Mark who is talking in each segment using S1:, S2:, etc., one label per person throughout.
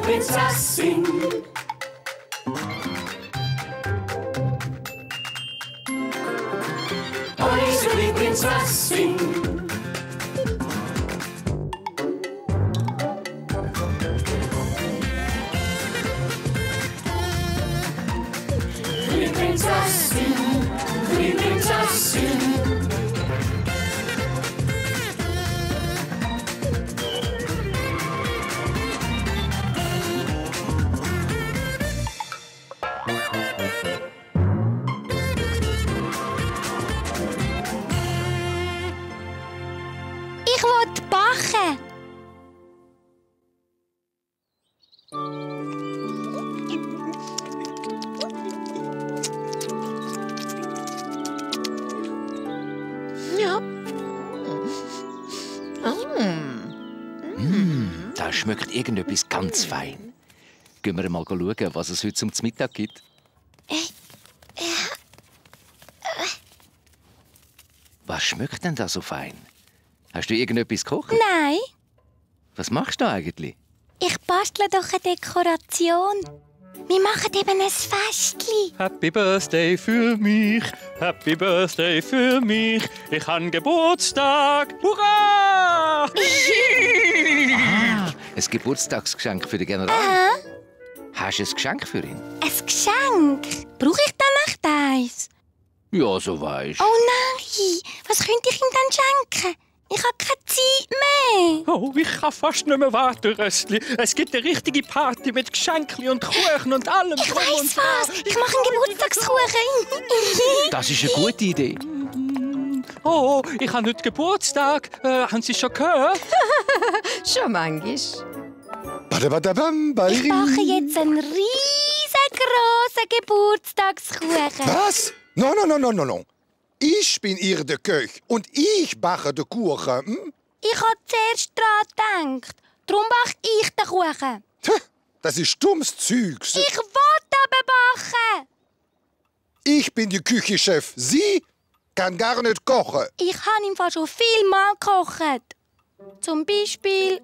S1: Prinzessin. Unsere Prinzessin. Die Prinzessin, die Prinzessin.
S2: Ich will backen.
S3: Ja.
S4: Da schmeckt irgendetwas ganz fein. Gehen wir mal schauen, was es heute zum Mittag gibt. Was schmeckt denn da so fein? Hast du irgendetwas gekocht?
S2: Nein,
S4: Was machst du eigentlich?
S2: ich bastle doch eine Dekoration. Wir machen eben ein Festli.
S5: Happy Birthday für mich, Happy Birthday für mich. Ich habe Geburtstag. Hurra!
S4: Ein Geburtstagsgeschenk für den General. Hast du ein Geschenk für ihn?
S2: Ein Geschenk. Brauche ich dann nicht eins?
S4: Ja, so weisst.
S2: Oh nein, was könnte ich ihm dann schenken? Ich habe keine Zeit mehr.
S5: Oh, ich kann fast nicht mehr warten, Röstli. Es gibt eine richtige Party mit Geschenken und Kuchen und allem.
S2: Ich weiss was, ich mache einen Geburtstagskuchen.
S4: Das ist eine gute Idee.
S5: Oh, ich habe heute Geburtstag. Haben Sie schon gehört?
S3: Schon manchmal.
S6: Badabadabam,
S2: Ich
S6: Ballerin.
S2: mache jetzt einen riesengroßen Geburtstagskuchen.
S6: Was? No, no, no, no, no, no. Ich bin ihr der Köch und ich backe den Kuchen. Hm?
S2: Ich habe zuerst daran gedacht. Darum backe ich den Kuchen.
S6: Tja, das ist dummes Zeugs.
S2: Ich will aber backen.
S6: Ich bin der Küchenchef. Sie kann gar nicht kochen.
S2: Ich habe im Fall schon viel Mal gekocht. Zum Beispiel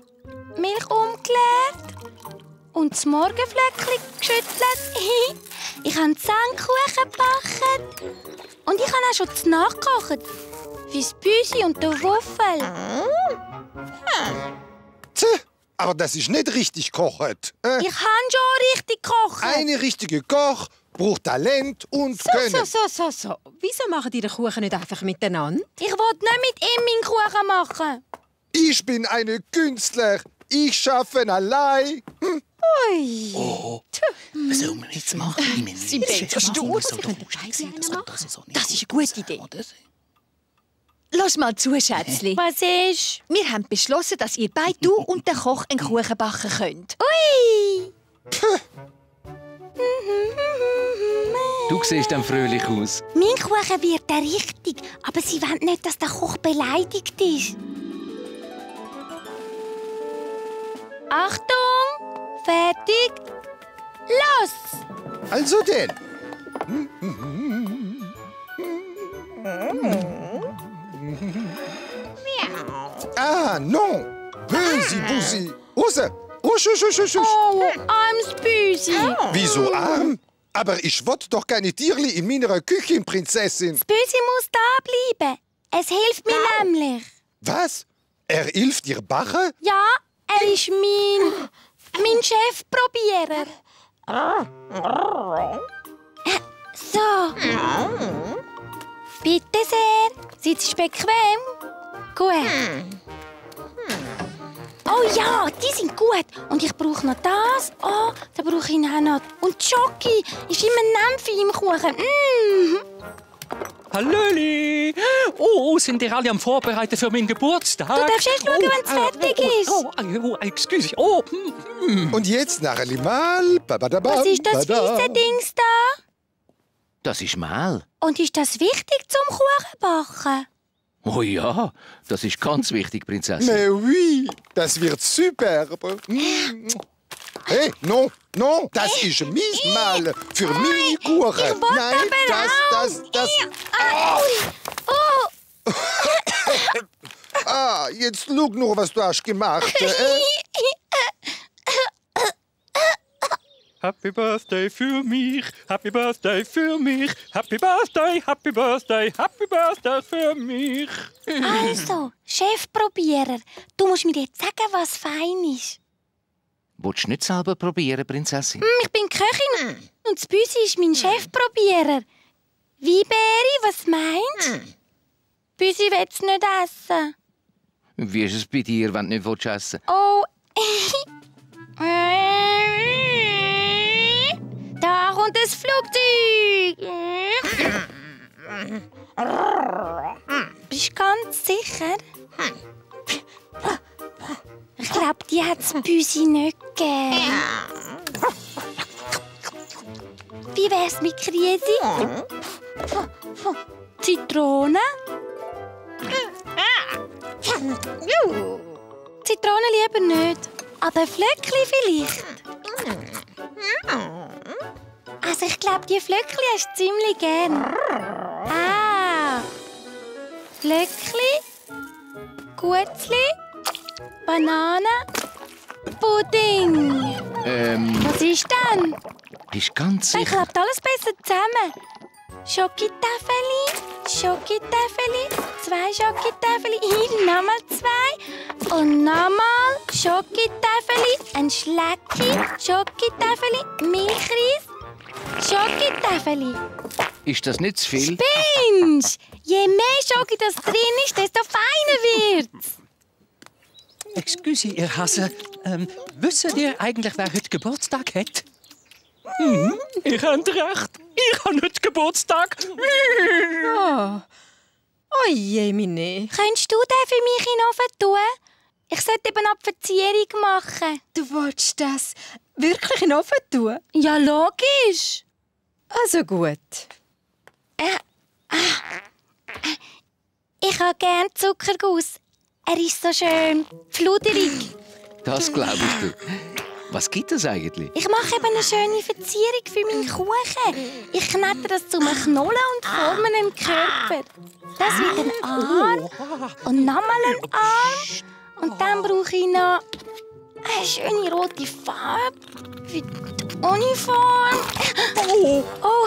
S2: Milch umgeleert und das Morgenfleckchen geschüttelt. Ich habe Zähnkuchen gebacken. Und ich habe auch schon zu Nacht gekocht. Fürs Büsi und den Wuffel.
S6: Tja, aber das ist nicht richtig gekocht.
S2: Ich habe schon richtig gekocht.
S6: Eine richtige Koch braucht Talent und Können.
S3: So. Wieso machen die den Kuchen nicht einfach miteinander?
S2: Ich will nicht mit ihm meinen Kuchen machen.
S6: Ich bin eine Künstler. Ich schaffe allein. Hm?
S3: Ui.
S4: Was soll man jetzt machen? Ich meine,
S3: Sie denken,
S4: das
S3: du
S4: muss
S3: Sie könnten beide einen machen.
S4: das so nicht
S3: Das ist eine gute Idee.
S4: Oder?
S3: Lass mal zu, Schätzli.
S2: Was ist?
S3: Wir haben beschlossen, dass ihr beide, du und der Koch, einen Kuchen backen könnt.
S2: Ui!
S4: Du siehst dann fröhlich aus.
S2: Mein Kuchen wird richtig, aber sie wollen nicht, dass der Koch beleidigt ist. Achtung! Fertig! Los!
S6: Also denn. Ah, non. Bösi, Busi. Hose. Husch, husch, husch, husch.
S2: Oh, armes Büsi.
S6: Wieso arm? Aber ich will doch keine Tierli in meiner Küche, Prinzessin.
S2: Das Büsi muss da bleiben. Es hilft mir nämlich.
S6: Was? Er hilft dir backen?
S2: Ja, er ist mein Chefprobierer. So. Bitte sehr. Sitzt bequem. Gut. Oh ja, die sind gut. Und ich brauche noch das. Oh, dann brauche ich auch noch. Und Schoki ist immer Nämpfe im Kuchen.
S5: Hallöli! Oh, sind ihr alle am Vorbereiten für meinen Geburtstag?
S2: Du darfst erst schauen, wenn es fertig ist.
S5: Excuse. Oh,
S6: Und jetzt nach einmal.
S2: Was ist das weiße Dings da?
S4: Das ist Mehl.
S2: Und ist das wichtig zum Kuchenbacken?
S4: Oh ja, das ist ganz wichtig, Prinzessin.
S6: Mais oui, das wird superbe. Hey, non, non, das ist mein Mal für meine Kuchen.
S2: Ich will
S6: Nein, das.
S2: Oh.
S6: Ah, jetzt schau nur, was du hast gemacht.
S5: Happy Birthday für mich, Happy Birthday für mich, Happy Birthday, Happy Birthday, Happy Birthday für mich.
S2: Also, Chefprobierer, du musst mir jetzt sagen, was fein ist.
S4: Willst du nicht selber probieren, Prinzessin?
S2: Ich bin Köchin und das Büsi ist mein Chefprobierer. Weinbeere, was meinst du? Büsi will es nicht essen.
S4: Wie ist es bei dir, wenn du nicht essen willst?
S2: Oh. Da kommt das Flugzeug. Bist du ganz sicher? Ich glaube, die hat das Büsi nicht gegeben. Wie wär's mit Krise? Zitrone? Zitrone lieber nicht. Aber Flöckli vielleicht. Also ich glaube, die Flöckli hast du ziemlich gern. Flöckli, Gutzli, Banane, Pudding. Was ist denn?
S4: Bist du ganz
S2: Ich
S4: sicher?
S2: klappt alles besser zusammen. Schokitäfeli, 2 Schokitäfeli, nochmal 2 und nochmal Schokitäfeli, ein Schlecki, Schokitäfeli, Milchreis, Schokitäfeli.
S4: Ist das nicht zu viel?
S2: Binge! Je mehr Schoki das drin ist, desto feiner wird's.
S5: Excuse, ihr Hasen. Wisst ihr eigentlich, wer heute Geburtstag hat? Ich habt recht. Ich habe heute Geburtstag.
S3: Oh je, meine.
S2: Könntest du den für mich in den Ofen tun? Ich sollte eben eine Verzierung machen.
S3: Du willst das wirklich in den Ofen tun?
S2: Ja, logisch.
S3: Also gut.
S2: Ich habe gerne Zuckerguss. Er ist so schön fluderig.
S4: Das glaube ich dir. Was gibt es eigentlich?
S2: Ich mache eben eine schöne Verzierung für meinen Kuchen. Ich knete das zu einem Knollen und forme einen Körper. Das wird ein Arm und nochmal ein Arm. Und dann brauche ich noch eine schöne rote Farbe für die Uniform. Oh.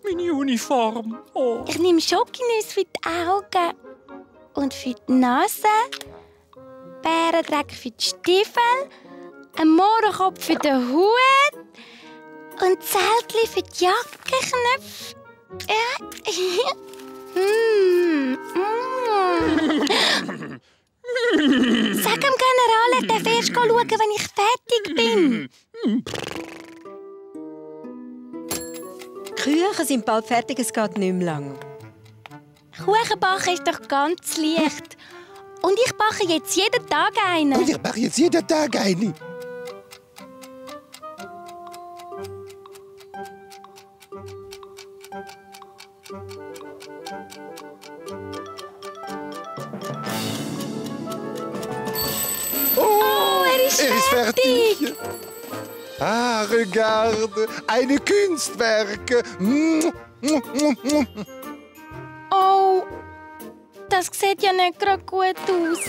S5: Meine Uniform. Oh.
S2: Ich nehme Schokinüsse für die Augen und für die Nase, Bärendreck für die Stiefel, ein Mohrenkopf für den Hut und Zeltli für die Jackenknöpfe. Sag dem General, er darf erst schauen, wenn ich fertig bin.
S3: Die Küchen sind bald fertig, es geht nicht mehr lang.
S2: Kuchen backen ist doch ganz leicht. Und ich backe jetzt jeden Tag einen.
S6: Und ich mache jetzt jeden Tag eine.
S2: Oh, er ist fertig.
S6: Ah, regarde, eine Kunstwerke.
S2: Oh, das sieht ja nicht gerade gut aus.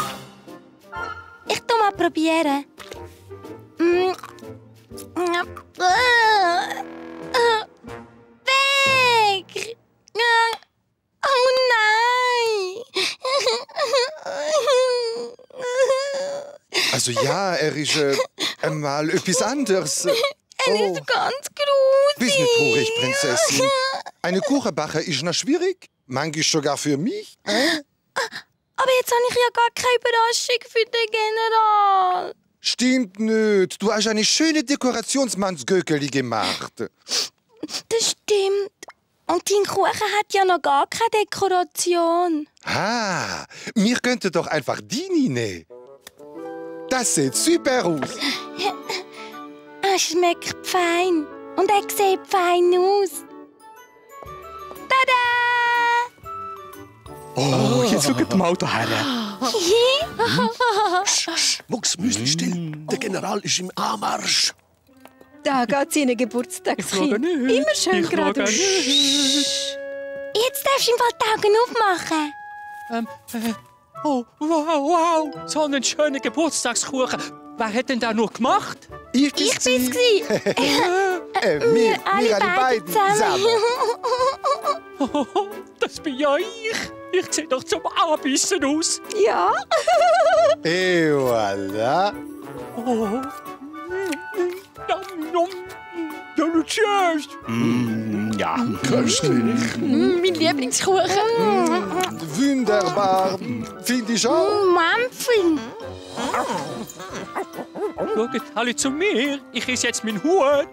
S2: Ich tu mal probieren. Weg! Oh nein!
S6: Also ja, er ist einmal etwas anderes.
S2: Er ist ganz gruselig.
S6: Bist nicht traurig, Prinzessin. Eine Kuchenbacher ist noch schwierig. Manchmal sogar für mich.
S2: Aber jetzt habe ich ja gar keine Überraschung für den General.
S6: Stimmt nicht. Du hast eine schöne Dekorationsmannsgöckeli gemacht.
S2: Das stimmt. Und dein Kuchen hat ja noch gar keine Dekoration.
S6: Ah, wir könnten doch einfach die nehmen. Das sieht super aus.
S2: Er schmeckt fein. Und er sieht fein aus. Tada!
S5: Oh, jetzt schaut mal daher.
S7: Mucks, Müsli still. Der General ist im Anmarsch.
S3: Da geht sie in ein
S5: Ich schaue
S3: Geburtstagskind.
S5: nicht.
S3: Immer schön
S5: Ich schaue
S3: gerade.
S5: nicht.
S2: Jetzt darfst du im Fall die Augen aufmachen.
S5: Oh, wow. So einen schönen Geburtstagskuchen. Wer hat denn da nur gemacht?
S6: Ich
S2: Ich bin's
S6: bin's.
S2: gsi.
S6: Wir alle beiden zusammen.
S5: Das bin ja ich. Ich sehe doch zum Anbissen aus.
S3: Ja.
S6: Et voilà.
S5: Oh. Ja, tschüss.
S7: Ja, köstlich.
S2: Mein Lieblingskuchen.
S6: Wunderbar. Finde ich auch.
S2: Mampfen.
S5: Schaut alle zu mir. Ich esse jetzt meinen Hut.